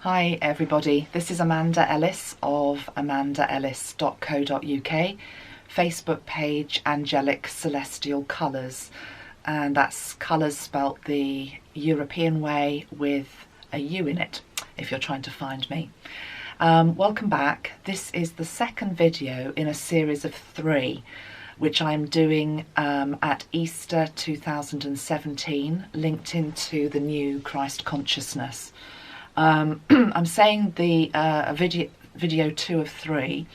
Hi everybody, this is Amanda Ellis of amandaellis.co.uk, Facebook page Angelic Celestial Colours, and that's colours spelt the European way with a U in it if you're trying to find me. Welcome back. This is the second video in a series of 3 which I'm doing at Easter 2017, linked into the new Christ consciousness. I'm saying the video 2 of 3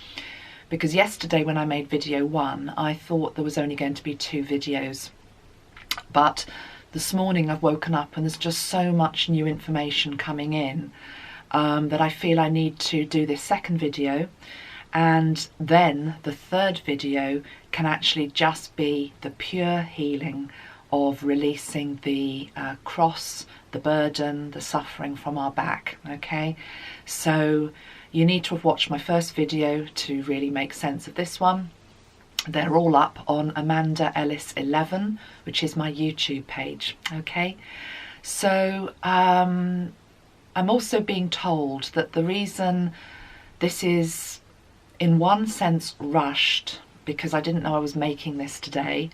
because yesterday when I made video 1 I thought there was only going to be 2 videos, but this morning I've woken up and there's just so much new information coming in that I feel I need to do this second video, and then the third video can actually just be the pure healing of releasing the cross, the burden, the suffering from our back. Okay, so you need to have watched my first video to really make sense of this one. They're all up on Amanda Ellis 11, which is my YouTube page. Okay, so I'm also being told that the reason this is in one sense rushed, because I didn't know I was making this today.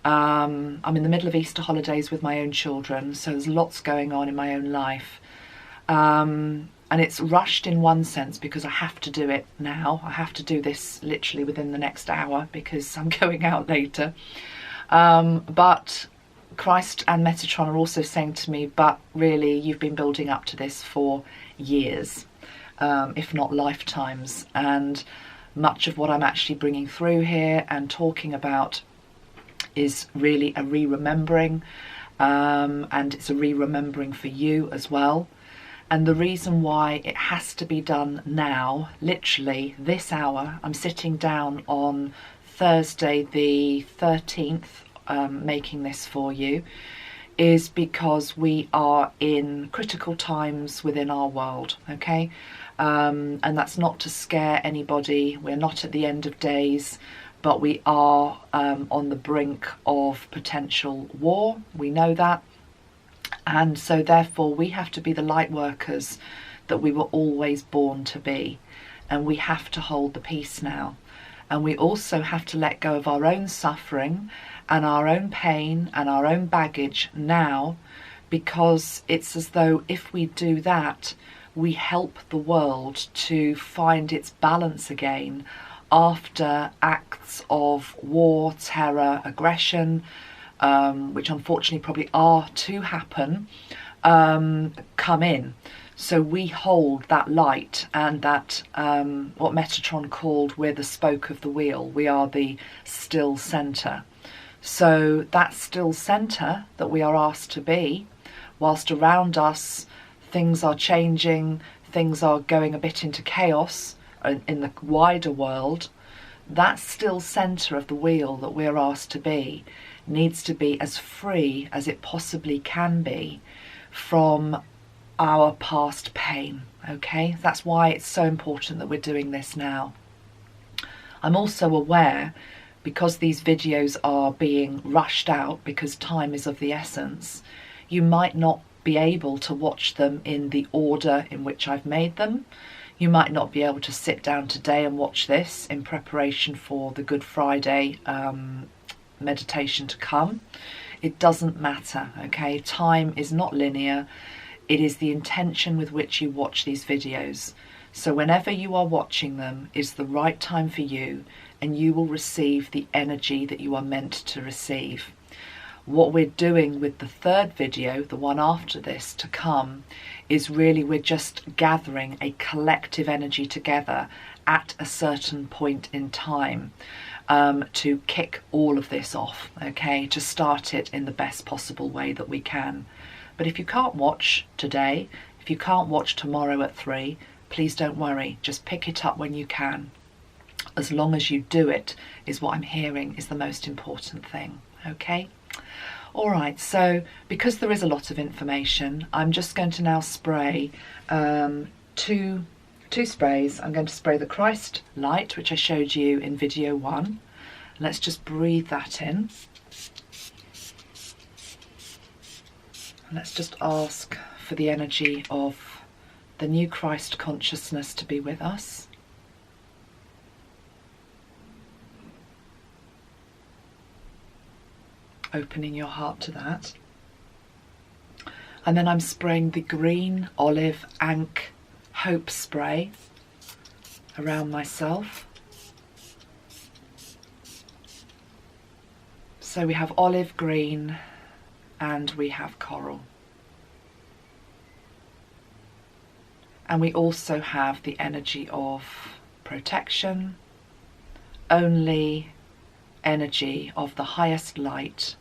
I'm in the middle of Easter holidays with my own children, so there's lots going on in my own life. And it's rushed in one sense because I have to do it now. I have to do this literally within the next hour because I'm going out later. But Christ and Metatron are also saying to me, but really you've been building up to this for years, if not lifetimes. And much of what I'm actually bringing through here and talking about is really a re-remembering, and it's a re-remembering for you as well. And the reason why it has to be done now, literally this hour, I'm sitting down on Thursday the 13th making this for you, is because we are in critical times within our world. Okay, and that's not to scare anybody. We're not at the end of days, but we are on the brink of potential war. We know that. And so therefore we have to be the light workers that we were always born to be. And we have to hold the peace now. And we also have to let go of our own suffering and our own pain and our own baggage now, because it's as though if we do that, we help the world to find its balance again after acts of war, terror, aggression, which unfortunately probably are to happen, come in. So we hold that light and that, what Metatron called, we're the spoke of the wheel. We are the still centre. So that still centre that we are asked to be, whilst around us things are changing, things are going a bit into chaos in the wider world, that still centre of the wheel that we're asked to be needs to be as free as it possibly can be from our past pain. Okay, that's why it's so important that we're doing this now. I'm also aware, because these videos are being rushed out because time is of the essence, you might not be able to watch them in the order in which I've made them. You might not be able to sit down today and watch this in preparation for the Good Friday meditation to come. It doesn't matter, okay? Time is not linear. It is the intention with which you watch these videos. So whenever you are watching them is the right time for you, and you will receive the energy that you are meant to receive. What we're doing with the third video, the one after this to come, is really we're just gathering a collective energy together at a certain point in time to kick all of this off, okay, to start it in the best possible way that we can. But if you can't watch today, if you can't watch tomorrow at 3, please don't worry, just pick it up when you can. As long as you do it is what I'm hearing is the most important thing, okay? All right, so because there is a lot of information, I'm just going to now spray two sprays. I'm going to spray the Christ light, which I showed you in video 1. Let's just breathe that in. Let's just ask for the energy of the new Christ consciousness to be with us. Opening your heart to that. And then I'm spraying the green olive Ankh hope spray around myself. So we have olive green and we have coral. And we also have the energy of protection, only energy of the highest light,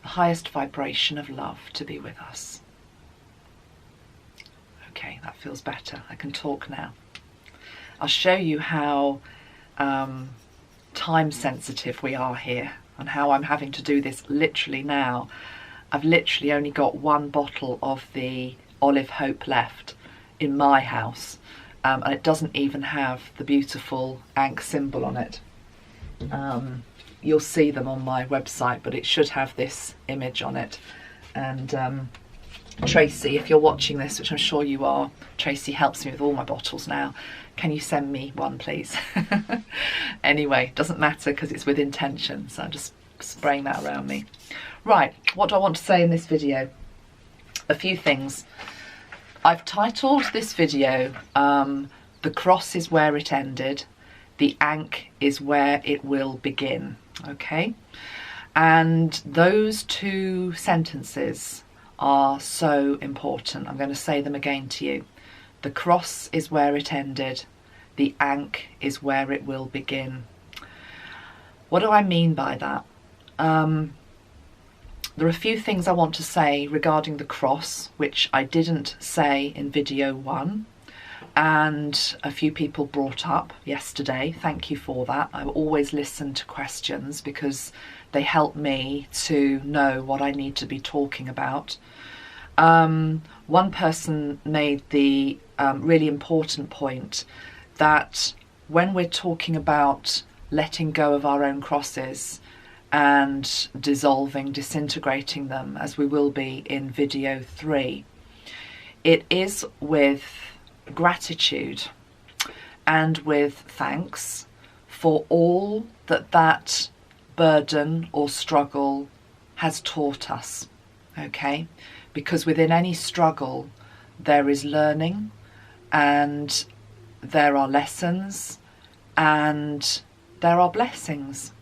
the highest vibration of love to be with us. Okay, that feels better. I can talk now. I'll show you how time sensitive we are here and how I'm having to do this literally now. I've literally only got one bottle of the Olive Hope left in my house, and it doesn't even have the beautiful Ankh symbol on it. You'll see them on my website, but it should have this image on it. And Tracy, if you're watching this, which I'm sure you are, Tracy helps me with all my bottles now. Can you send me one, please? Anyway, doesn't matter because it's with intention, so I'm just spraying that around me. Right, what do I want to say in this video? A few things. I've titled this video, The Cross is Where It Ended, the Ankh is Where It Will Begin, okay? And those two sentences are so important. I'm going to say them again to you. The cross is where it ended, the Ankh is where it will begin. What do I mean by that? There are a few things I want to say regarding the cross, which I didn't say in video 1, and a few people brought up yesterday. Thank you for that. I always listen to questions because they help me to know what I need to be talking about. One person made the really important point that when we're talking about letting go of our own crosses and dissolving, disintegrating them, as we will be in video 3, it is with gratitude and with thanks for all that that burden or struggle has taught us, okay? Because within any struggle there is learning and there are lessons and there are blessings.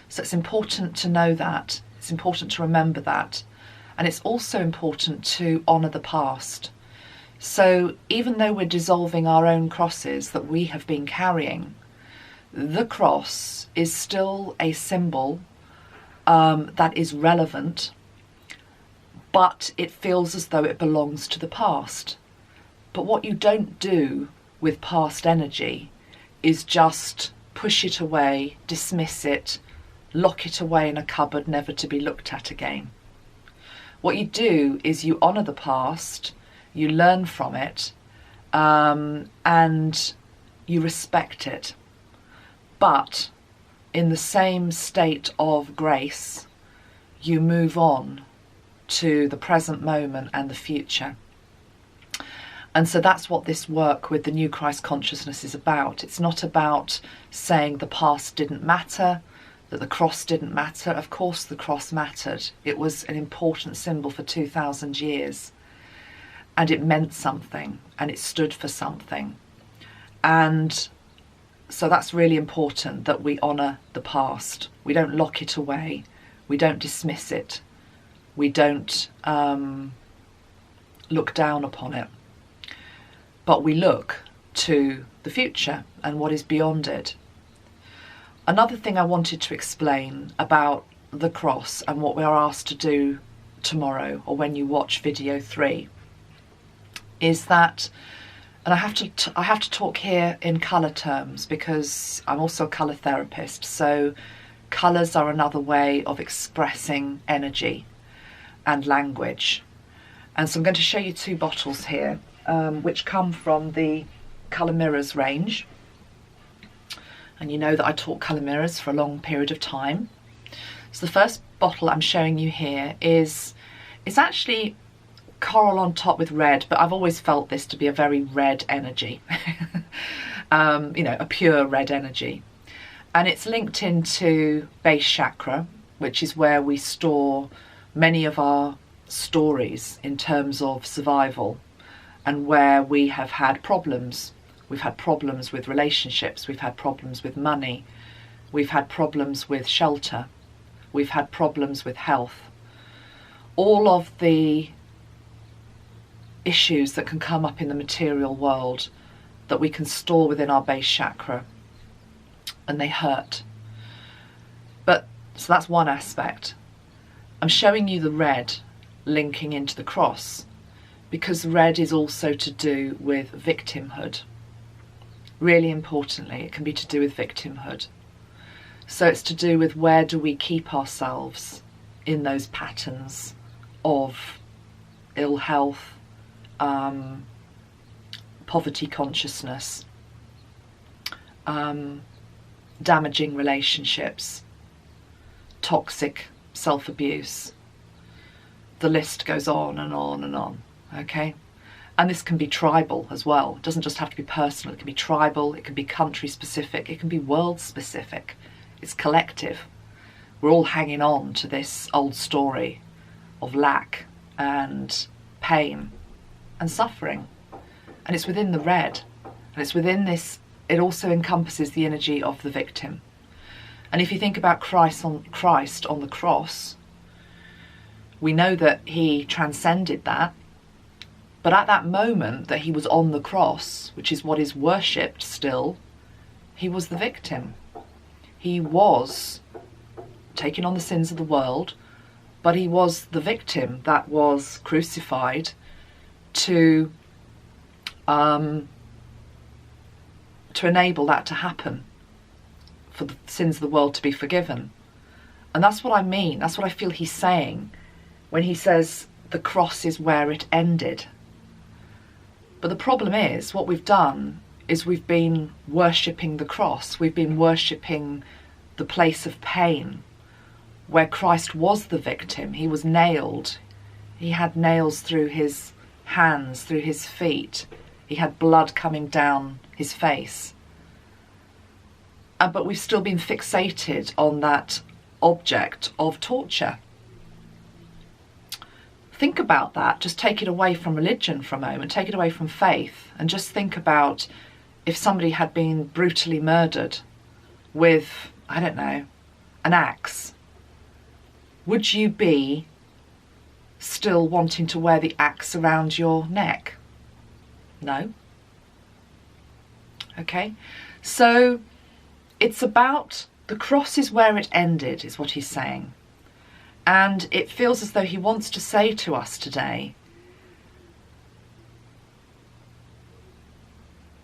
So it's important to know that. It's important to remember that. And it's also important to honour the past. So even though we're dissolving our own crosses that we have been carrying, the cross is still a symbol that is relevant, but it feels as though it belongs to the past. But what you don't do with past energy is just push it away, dismiss it, lock it away in a cupboard never to be looked at again. What you do is you honour the past, you learn from it, and you respect it. But in the same state of grace, you move on to the present moment and the future. And so that's what this work with the new Christ consciousness is about. It's not about saying the past didn't matter, that the cross didn't matter. Of course the cross mattered. It was an important symbol for 2,000 years. And it meant something, and it stood for something. And so that's really important, that we honour the past. We don't lock it away. We don't dismiss it. We don't look down upon it. But we look to the future and what is beyond it. Another thing I wanted to explain about the cross and what we are asked to do tomorrow, or when you watch video 3, is that, and I have to talk here in colour terms because I'm also a colour therapist, so colours are another way of expressing energy and language. And so I'm going to show you 2 bottles here, which come from the Colour Mirrors range. And you know that I taught colour mirrors for a long period of time. So the first bottle I'm showing you here is, it's actually coral on top with red, but I've always felt this to be a very red energy. You know, a pure red energy. And it's linked into base chakra, which is where we store many of our stories in terms of survival, and where we have had problems. We've had problems with relationships, we've had problems with money, we've had problems with shelter, we've had problems with health. All of the issues that can come up in the material world that we can store within our base chakra, and they hurt. But so that's one aspect. I'm showing you the red linking into the cross because red is also to do with victimhood. Really importantly, it can be to do with victimhood. So it's to do with where do we keep ourselves in those patterns of ill health, poverty consciousness, damaging relationships, toxic self-abuse. The list goes on and on and on, okay? And this can be tribal as well. It doesn't just have to be personal. It can be tribal, it can be country specific, it can be world specific. It's collective. We're all hanging on to this old story of lack and pain and suffering. And it's within the red. And it's within this, it also encompasses the energy of the victim. And if you think about Christ on the cross, we know that he transcended that. But at that moment that he was on the cross, which is what is worshipped still, he was the victim. He was taking on the sins of the world, but he was the victim that was crucified to enable that to happen, for the sins of the world to be forgiven. And that's what I mean. That's what I feel he's saying when he says the cross is where it ended. But the problem is, what we've done is we've been worshipping the cross. We've been worshipping the place of pain, where Christ was the victim. He was nailed. He had nails through his hands, through his feet. He had blood coming down his face. But we've still been fixated on that object of torture. Think about that. Just take it away from religion for a moment. Take it away from faith. And just think about if somebody had been brutally murdered with, I don't know, an axe. Would you be still wanting to wear the axe around your neck? No. Okay. So it's about the cross is where it ended, is what he's saying. And it feels as though he wants to say to us today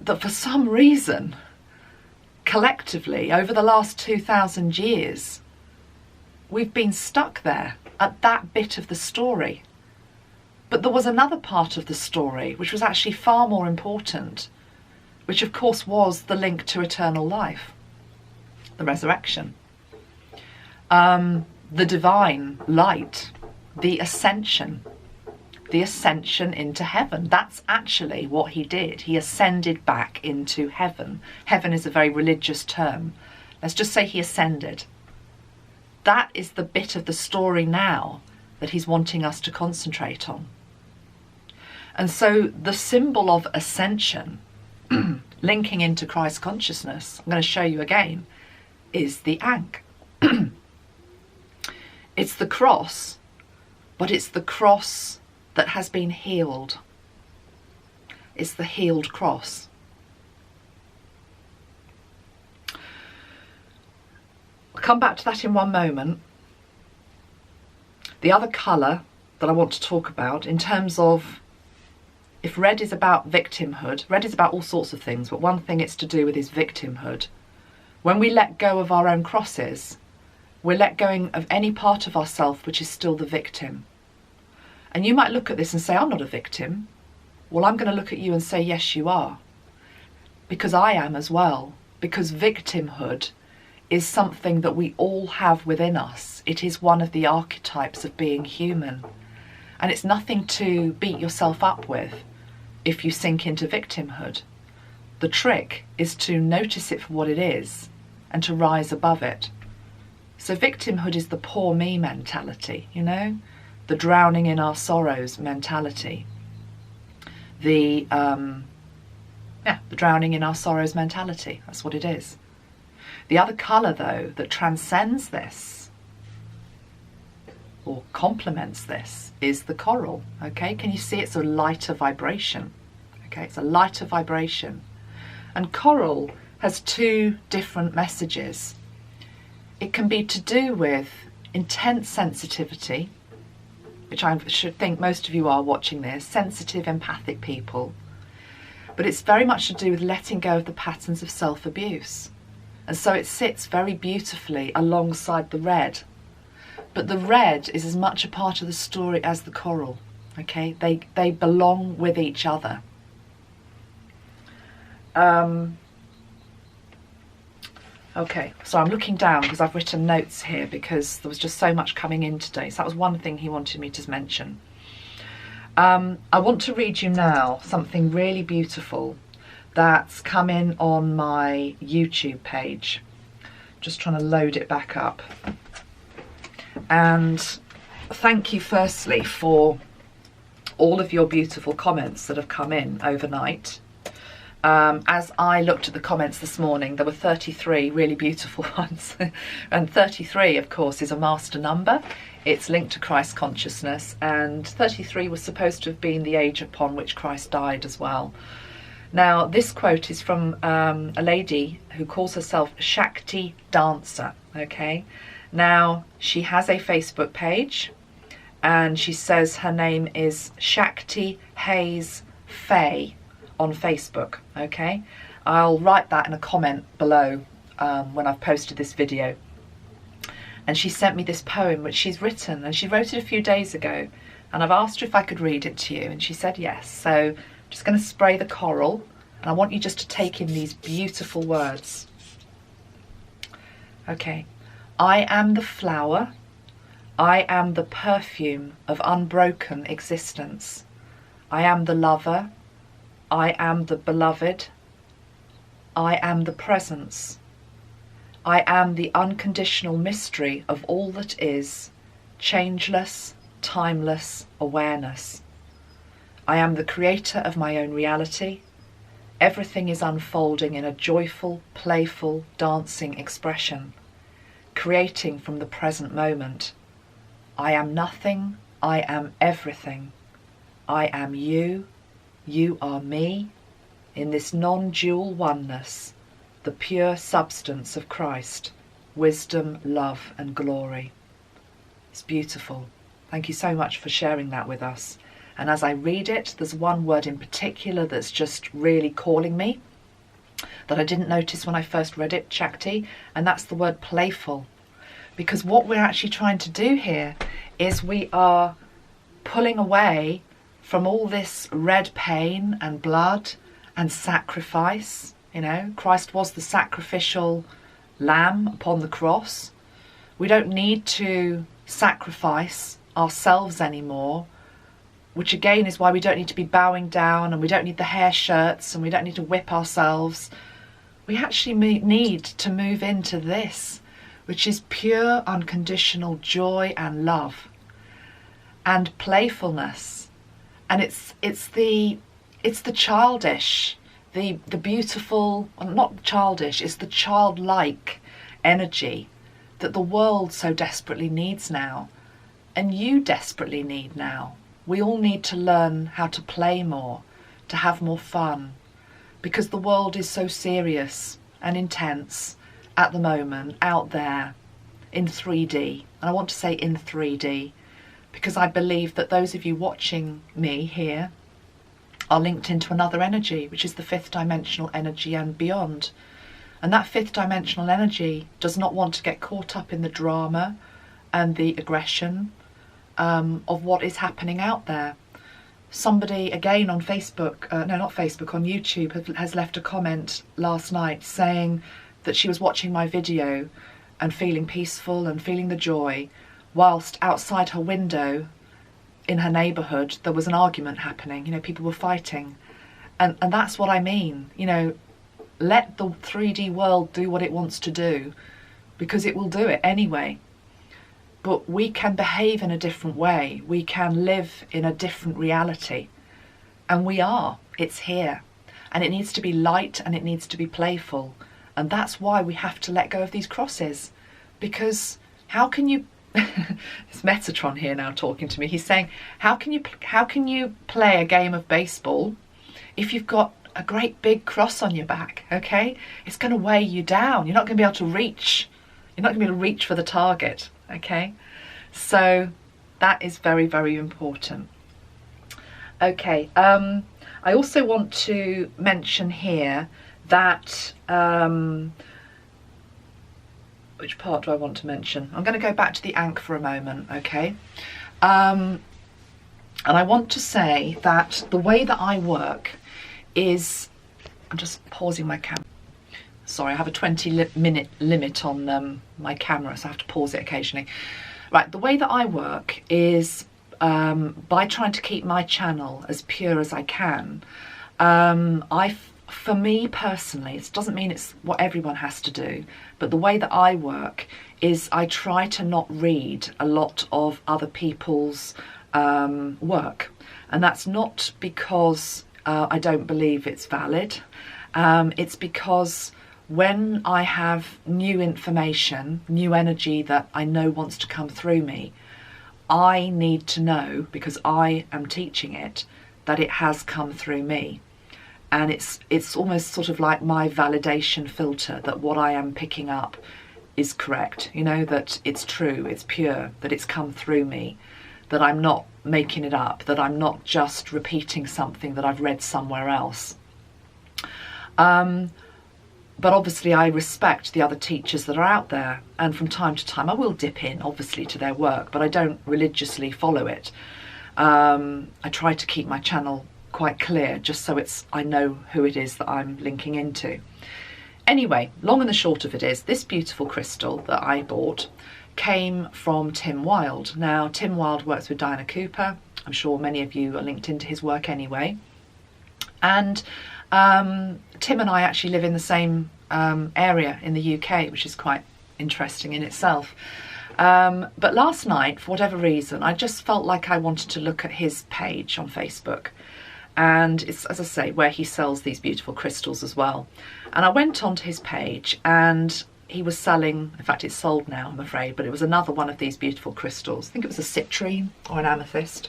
that for some reason, collectively, over the last 2,000 years, we've been stuck there at that bit of the story. But there was another part of the story which was actually far more important, which of course was the link to eternal life, the resurrection. The divine light, the ascension into heaven. That's actually what he did. He ascended back into heaven. Heaven is a very religious term. Let's just say he ascended. That is the bit of the story now that he's wanting us to concentrate on. And so the symbol of ascension, linking into Christ consciousness, I'm going to show you again, is the Ankh. It's the cross, but it's the cross that has been healed. It's the healed cross. I'll come back to that in one moment. The other colour that I want to talk about in terms of, if red is about victimhood, red is about all sorts of things, but one thing it's to do with is victimhood. When we let go of our own crosses, we're let going of any part of ourselves which is still the victim. And you might look at this and say, I'm not a victim. Well, I'm going to look at you and say, yes, you are. Because I am as well. Because victimhood is something that we all have within us. It is one of the archetypes of being human. And it's nothing to beat yourself up with if you sink into victimhood. The trick is to notice it for what it is and to rise above it. So victimhood is the poor me mentality, you know, the drowning in our sorrows mentality. The drowning in our sorrows mentality, that's what it is. The other colour, though, that transcends this or complements this is the coral, okay? Can you see it's a lighter vibration? Okay, it's a lighter vibration. And coral has two different messages. It can be to do with intense sensitivity, which I should think most of you are watching this, sensitive, empathic people. But it's very much to do with letting go of the patterns of self-abuse. And so it sits very beautifully alongside the red. But the red is as much a part of the story as the coral, okay? They belong with each other. Okay, so I'm looking down because I've written notes here because there was just so much coming in today. So that was one thing he wanted me to mention. I want to read you now something really beautiful that's come in on my YouTube page. Just trying to load it back up. And thank you firstly for all of your beautiful comments that have come in overnight. As I looked at the comments this morning, there were 33 really beautiful ones. And 33, of course, is a master number. It's linked to Christ consciousness. And 33 was supposed to have been the age upon which Christ died as well. Now, this quote is from a lady who calls herself Shakti Dancer, okay? Now, she has a Facebook page, and she says her name is Shakti Hayes Faye on Facebook, okay? I'll write that in a comment below when I've posted this video. And she sent me this poem which she's written, and she wrote it a few days ago, and I've asked her if I could read it to you, and she said yes. So I'm just going to spray the coral, and I want you just to take in these beautiful words. Okay. I am the flower, I am the perfume of unbroken existence. I am the lover, I am the beloved, I am the presence. I am the unconditional mystery of all that is, changeless, timeless awareness. I am the creator of my own reality. Everything is unfolding in a joyful, playful, dancing expression, creating from the present moment. I am nothing, I am everything. I am you, you are me, in this non-dual oneness, the pure substance of Christ, wisdom, love and glory. It's beautiful. Thank you so much for sharing that with us. And as I read it, there's one word in particular that's just really calling me, that I didn't notice when I first read it, Shakti, and that's the word playful. Because what we're actually trying to do here is we are pulling away from all this red pain and blood and sacrifice. You know, Christ was the sacrificial lamb upon the cross. We don't need to sacrifice ourselves anymore, which again is why we don't need to be bowing down, and we don't need the hair shirts, and we don't need to whip ourselves. We actually need to move into this, which is pure unconditional joy and love and playfulness. And it's the childish, the beautiful, well, not childish, it's the childlike energy that the world so desperately needs now, and you desperately need now. We all need to learn how to play more, to have more fun, because the world is so serious and intense at the moment, out there in 3D. And I want to say in 3D, because I believe that those of you watching me here are linked into another energy, which is the fifth dimensional energy and beyond. And that fifth dimensional energy does not want to get caught up in the drama and the aggression of what is happening out there. Somebody again on Facebook, no not Facebook, on YouTube has left a comment last night saying that she was watching my video and feeling peaceful and feeling the joy, whilst outside her window in her neighbourhood there was an argument happening, you know, people were fighting. And that's what I mean, you know, let the 3D world do what it wants to do, because it will do it anyway. But we can behave in a different way. We can live in a different reality. And we are. It's here. And it needs to be light and it needs to be playful. And that's why we have to let go of these crosses. Because how can you... It's Metatron here now talking to me. He's saying, how can you play a game of baseball if you've got a great big cross on your back, okay? It's going to weigh you down. You're not going to be able to reach. You're not going to be able to reach for the target, okay? So that is very, very important. Okay, I also want to mention here that, which part do I want to mention? I'm going to go back to the Ankh for a moment, okay? And I want to say that the way that I work is, I'm just pausing my camera. Sorry, I have a 20-minute limit on my camera, so I have to pause it occasionally. Right, the way that I work is by trying to keep my channel as pure as I can. For me personally, it doesn't mean it's what everyone has to do, but the way that I work is I try to not read a lot of other people's work. And that's not because I don't believe it's valid. It's because when I have new information, new energy that I know wants to come through me, I need to know, because I am teaching it, that it has come through me. And it's almost sort of like my validation filter, that what I am picking up is correct, you know, that it's true, it's pure, that it's come through me, that I'm not making it up, that I'm not just repeating something that I've read somewhere else. But obviously I respect the other teachers that are out there, and from time to time I will dip in, obviously, to their work, but I don't religiously follow it. I try to keep my channel quite clear, just so I know who it is that I'm linking into. Anyway, long and the short of it is, this beautiful crystal that I bought came from Tim Wilde. Now, Tim Wilde works with Diana Cooper. I'm sure many of you are linked into his work anyway. And Tim and I actually live in the same area in the UK, which is quite interesting in itself. But last night, for whatever reason, I just felt like I wanted to look at his page on Facebook. And it's, as I say, where he sells these beautiful crystals as well. And I went onto his page and he was selling, in fact it's sold now I'm afraid, but it was another one of these beautiful crystals. I think it was a citrine or an amethyst.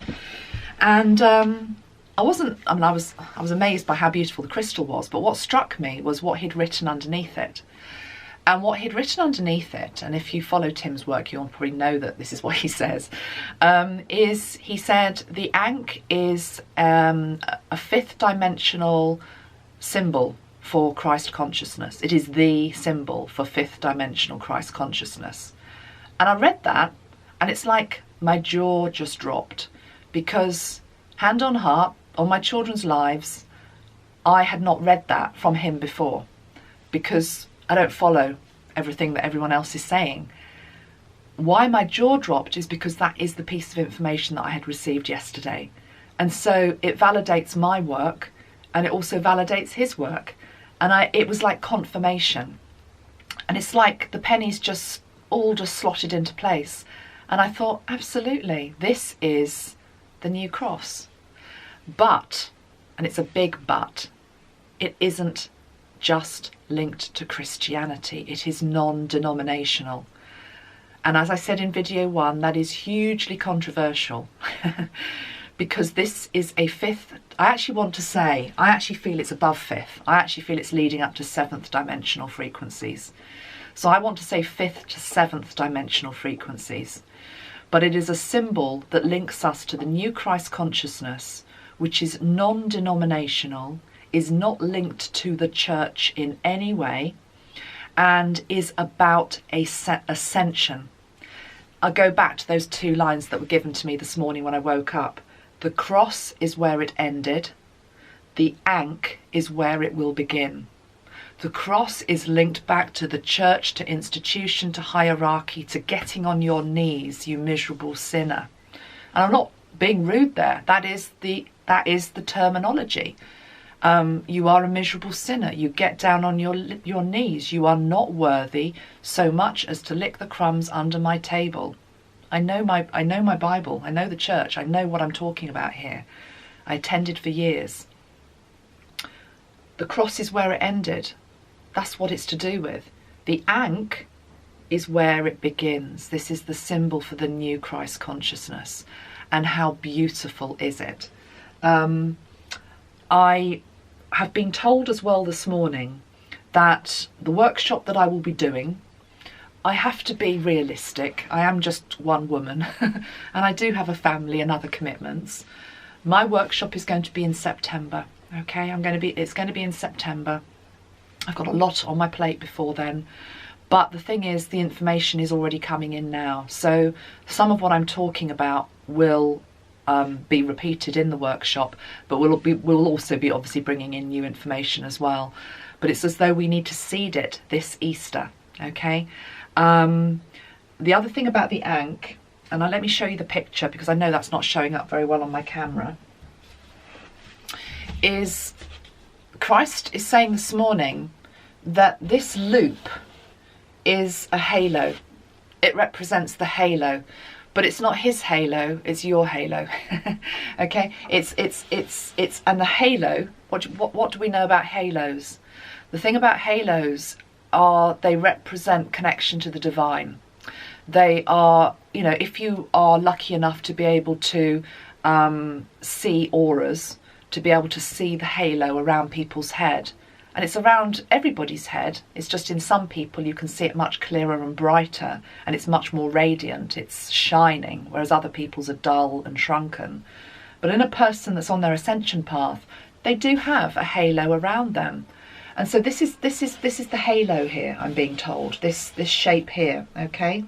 And I was amazed by how beautiful the crystal was, but what struck me was what he'd written underneath it. And what he'd written underneath it, and if you follow Tim's work, you'll probably know that this is what he says, is he said the Ankh is a fifth dimensional symbol for Christ consciousness. It is the symbol for fifth dimensional Christ consciousness. And I read that, and it's like my jaw just dropped, because hand on heart, on my children's lives, I had not read that from him before, because I don't follow everything that everyone else is saying. Why my jaw dropped is because that is the piece of information that I had received yesterday. And so it validates my work, and it also validates his work. And it was like confirmation. And it's like the pennies just slotted into place. And I thought, absolutely, this is the new cross. But, and it's a big but, it isn't just linked to Christianity. It is non-denominational. And as I said in video 1, that is hugely controversial because this is a fifth, I actually want to say, I actually feel it's above fifth. I actually feel it's leading up to seventh dimensional frequencies. So I want to say fifth to seventh dimensional frequencies. But it is a symbol that links us to the new Christ consciousness, which is non-denominational, is not linked to the church in any way, and is about ascension. I'll go back to those 2 lines that were given to me this morning when I woke up. The cross is where it ended. The Ankh is where it will begin. The cross is linked back to the church, to institution, to hierarchy, to getting on your knees, you miserable sinner. And I'm not being rude there. That is the terminology. You are a miserable sinner. You get down on your knees. You are not worthy so much as to lick the crumbs under my table. I know my Bible. I know the church. I know what I'm talking about here. I attended for years. The cross is where it ended. That's what it's to do with. The Ankh is where it begins. This is the symbol for the new Christ consciousness. And how beautiful is it? I have been told as well this morning that the workshop that I will be doing, I have to be realistic. I am just one woman and I do have a family and other commitments. My workshop is going to be in September. Okay, it's going to be in September. I've got a lot on my plate before then. But the thing is, the information is already coming in now. So some of what I'm talking about will be repeated in the workshop, but we'll also be obviously bringing in new information as well. But it's as though we need to seed it this Easter, okay? The other thing about the Ankh, and let me show you the picture because I know that's not showing up very well on my camera, is Christ is saying this morning that this loop is a halo. It represents the halo, but it's not his halo, it's your halo. Okay, it's and the halo, what do we know about halos? The thing about halos are they represent connection to the divine. They are, you know, if you are lucky enough to be able to see auras, to be able to see the halo around people's head, and it's around everybody's head, it's just in some people you can see it much clearer and brighter, and it's much more radiant, it's shining, whereas other people's are dull and shrunken. But in a person that's on their ascension path, they do have a halo around them. And so this is the halo here, I'm being told, this shape here, okay?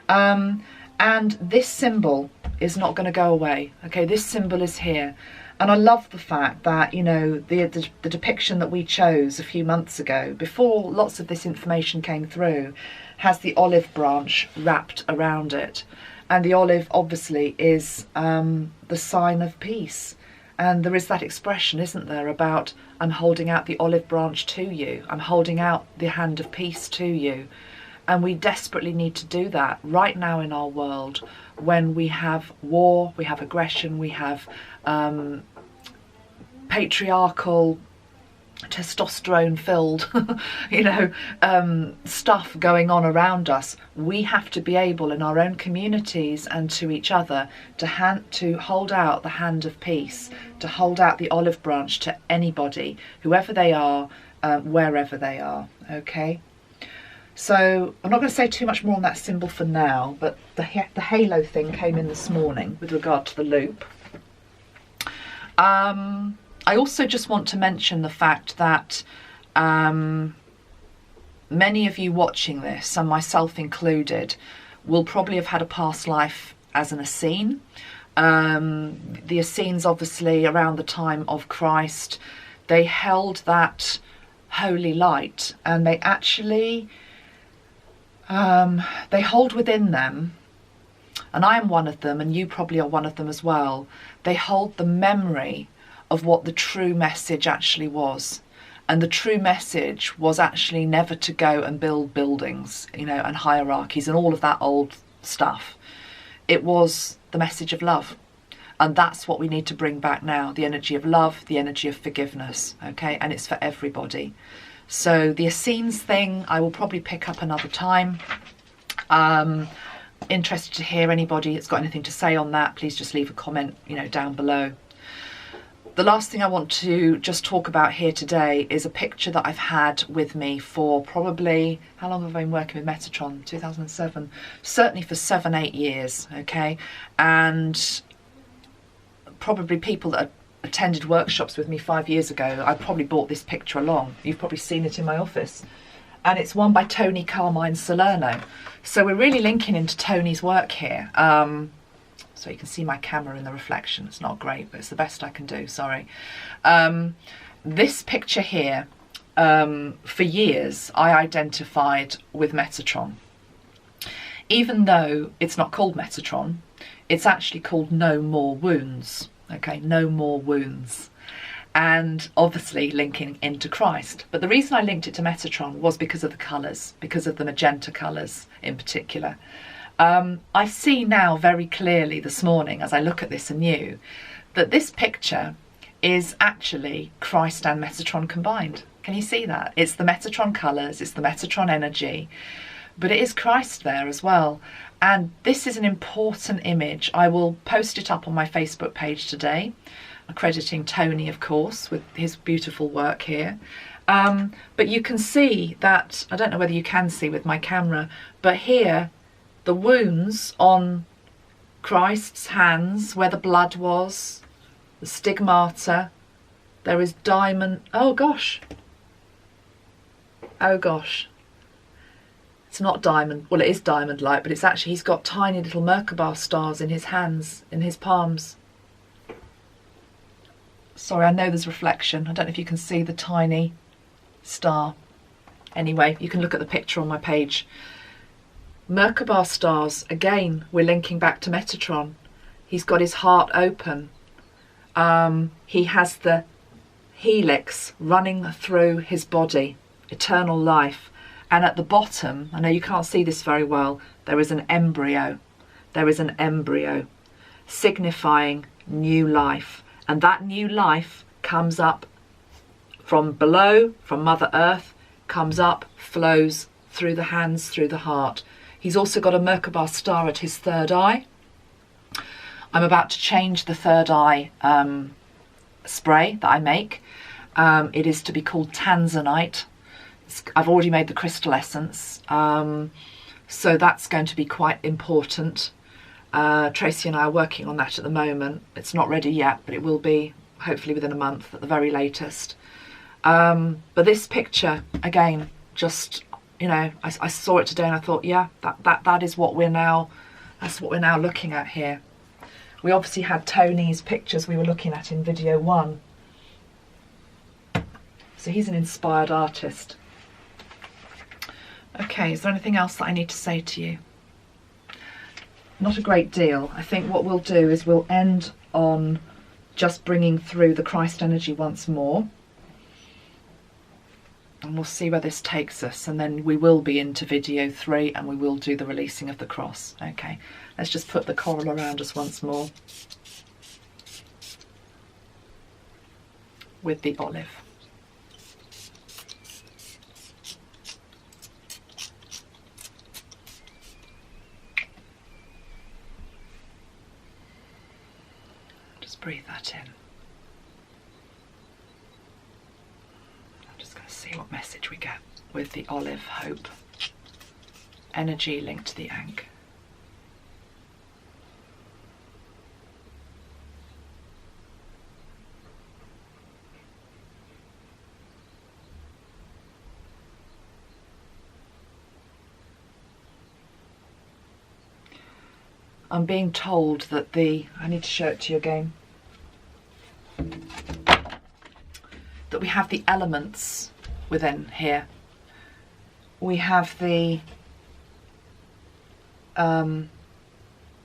And this symbol is not going to go away, okay? This symbol is here. And I love the fact that, you know, the depiction that we chose a few months ago, before lots of this information came through, has the olive branch wrapped around it. And the olive obviously is the sign of peace. And there is that expression, isn't there, about I'm holding out the olive branch to you. I'm holding out the hand of peace to you. And we desperately need to do that right now in our world, when we have war, we have aggression, we have patriarchal, testosterone filled you know, stuff going on around us. We have to be able in our own communities and to each other to hold out the hand of peace, to hold out the olive branch to anybody, whoever they are, wherever they are, okay? So I'm not going to say too much more on that symbol for now, but the halo thing came in this morning with regard to the loop. I also just want to mention the fact that many of you watching this, and myself included, will probably have had a past life as an Essene. The Essenes, obviously, around the time of Christ, they held that holy light, and they actually they hold within them, and I am one of them, and you probably are one of them as well, they hold the memory of what the true message actually was. And the true message was actually never to go and build buildings, you know, and hierarchies and all of that old stuff. It was the message of love. And that's what we need to bring back now, the energy of love, the energy of forgiveness, okay? And it's for everybody. So the Essenes thing, I will probably pick up another time. Interested to hear anybody that's got anything to say on that, please just leave a comment, you know, down below. The last thing I want to just talk about here today is a picture that I've had with me for probably, how long have I been working with Metatron? 2007, certainly for 7-8 years, okay? And probably people that attended workshops with me 5 years ago, I probably brought this picture along. You've probably seen it in my office. And it's one by Tony Carmine Salerno. So we're really linking into Tony's work here. So you can see my camera in the reflection. It's not great, but it's the best I can do, sorry. This picture here, for years, I identified with Metatron. Even though it's not called Metatron, It's actually called No More Wounds. Okay, No More Wounds. And obviously linking into Christ. But the reason I linked it to Metatron was because of the colours, because of the magenta colours in particular. I see now very clearly this morning, as I look at this anew, that this picture is actually Christ and Metatron combined. Can you see that? It's the Metatron colours, it's the Metatron energy, but it is Christ there as well. And this is an important image. I will post it up on my Facebook page today, accrediting Tony, of course, with his beautiful work here. But you can see that, I don't know whether you can see with my camera, but here, the wounds on Christ's hands, where the blood was, the stigmata, there is diamond, oh gosh, it's not diamond, well it is diamond light, but it's actually, he's got tiny little Merkaba stars in his hands, in his palms. Sorry, I know there's reflection, I don't know if you can see the tiny star. Anyway, you can look at the picture on my page. Merkaba stars, again, we're linking back to Metatron. He's got his heart open. He has the helix running through his body, eternal life. And at the bottom, I know you can't see this very well, there is an embryo. There is an embryo signifying new life. And that new life comes up from below, from Mother Earth, comes up, flows through the hands, through the heart. He's also got a Merkaba star at his third eye. I'm about to change the third eye spray that I make. It is to be called Tanzanite. I've already made the crystal essence, so that's going to be quite important. Tracy and I are working on that at the moment. It's not ready yet, but it will be hopefully within a month at the very latest. But this picture, again, just, you know, I saw it today and I thought, yeah, that is what we're now, that's what we're now looking at here. We obviously had Tony's pictures we were looking at in video 1. So he's an inspired artist. Okay, is there anything else that I need to say to you? Not a great deal. I think what we'll do is we'll end on just bringing through the Christ energy once more. And we'll see where this takes us, and then we will be into video 3 and we will do the releasing of the cross. Okay, let's just put the coral around us once more with the olive. Just breathe that in. See what message we get with the olive hope energy linked to the Ankh. I'm being told that I need to show it to you again, that we have the elements within here. We have the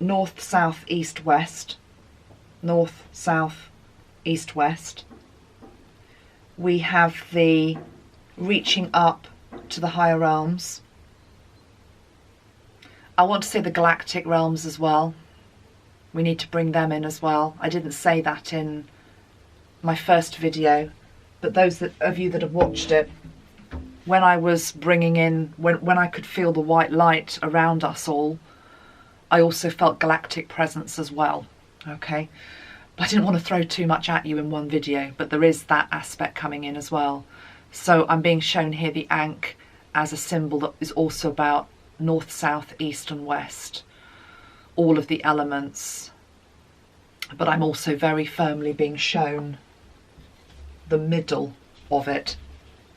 north, south, east, west. North, south, east, west. We have the reaching up to the higher realms. I want to say the galactic realms as well. We need to bring them in as well. I didn't say that in my first video, but those of you that have watched it, when I was bringing in, when I could feel the white light around us all, I also felt galactic presence as well, okay? But I didn't want to throw too much at you in one video, but there is that aspect coming in as well. So I'm being shown here the Ankh as a symbol that is also about north, south, east and west, all of the elements. But I'm also very firmly being shown the middle of it,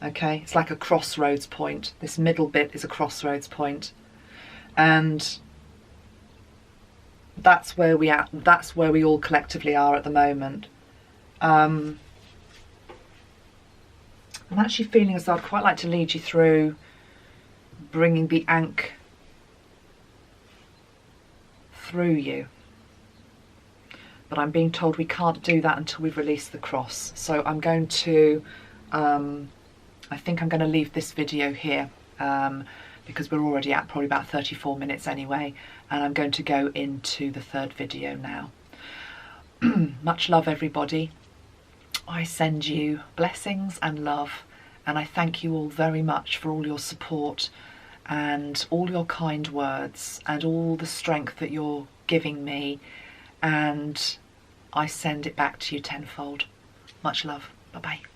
okay? It's like a crossroads point. This middle bit is a crossroads point, and that's where we are. That's where we all collectively are at the moment. I'm actually feeling as though I'd quite like to lead you through bringing the Ankh through you. but I'm being told we can't do that until we've released the cross. So I'm going to, I think I'm going to leave this video here because we're already at probably about 34 minutes anyway, and I'm going to go into the third video now. Much love, everybody. I send you blessings and love, and I thank you all very much for all your support and all your kind words and all the strength that you're giving me, and I send it back to you tenfold. Much love. Bye-bye.